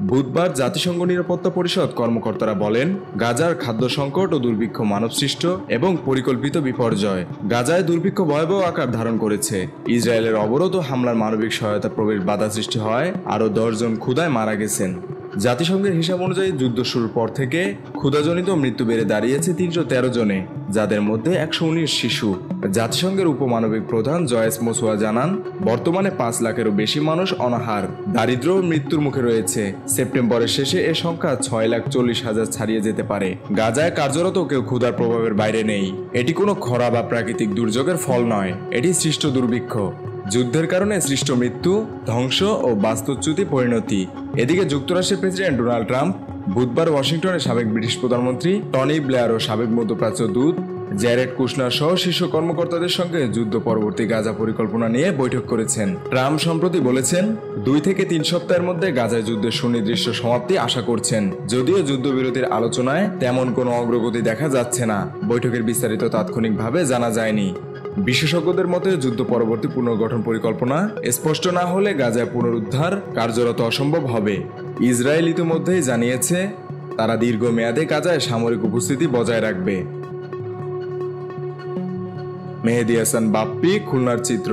বুধবার জাতিসংঘ নিরাপত্তা পরিষদ কর্মকর্তারা বলেন, গাজার খাদ্য সংকট ও দুর্ভিক্ষ মানবসৃষ্ট এবং পরিকল্পিত বিপর্যয়। গাজায় দুর্ভিক্ষ ভয়াবহ আকার ধারণ করেছে। ইসরায়েলের অবরোধ ও হামলার মানবিক সহায়তা প্রবেশ বাধা সৃষ্টি হয়, আরও 10 জন ক্ষুধায় মারা গেছেন। জাতিসংঘের হিসাব অনুযায়ী যুদ্ধ শুরুর পর থেকে ক্ষুধাজনিত মৃত্যু বেড়ে দাঁড়িয়েছে 313 জনে, যাদের মধ্যে 119 শিশু। জাতিসংঘের উপমানবিক প্রধান জয়েস মোসোয়া জানান, বর্তমানে 5 লাখেরও বেশি মানুষ অনাহার, দারিদ্র্য ও মৃত্যুর মুখে রয়েছে। সেপ্টেম্বরের শেষে এ সংখ্যা 6,40,000 ছাড়িয়ে যেতে পারে। গাজায় কার্যরত কেউ ক্ষুধার প্রভাবের বাইরে নেই। এটি কোনো খরা বা প্রাকৃতিক দুর্যোগের ফল নয়, এটি সৃষ্ট দুর্ভিক্ষ, যুদ্ধের কারণে সৃষ্ট মৃত্যু, ধ্বংস ও বাস্তুচ্যুতি পরিণতি। এদিকে যুক্তরাষ্ট্রের প্রেসিডেন্ট ডোনাল্ড ট্রাম্প বুধবার ওয়াশিংটনে সাবেক ব্রিটিশ প্রধানমন্ত্রী টনি ব্লেয়ার ও সাবেক মধ্যপ্রাচ্য দূত জ্যারেড কুশনার সহ শীর্ষ কর্মকর্তাদের সঙ্গে যুদ্ধ পরবর্তী গাজা পরিকল্পনা নিয়ে বৈঠক করেছেন। ট্রাম্প সম্প্রতি বলেছেন, 2 থেকে 3 সপ্তাহের মধ্যে গাজায় যুদ্ধের সুনির্দিষ্ট সমাপ্তি আশা করছেন। যদিও যুদ্ধবিরতির আলোচনায় তেমন কোনো অগ্রগতি দেখা যাচ্ছে না, বৈঠকের বিস্তারিত তাৎক্ষণিকভাবে জানা যায়নি। বিশেষজ্ঞদের মতে, যুদ্ধ পরবর্তী পুনর্গঠন পরিকল্পনা স্পষ্ট না হলে গাজায় পুনরুদ্ধার কার্যরত অসম্ভব হবে। ইসরায়েল ইতিমধ্যেই জানিয়েছে, তারা দীর্ঘমেয়াদে গাজায় সামরিক উপস্থিতি বজায় রাখবে। মেহেদী হাসান বাপ্পি, খুলনার চিত্র।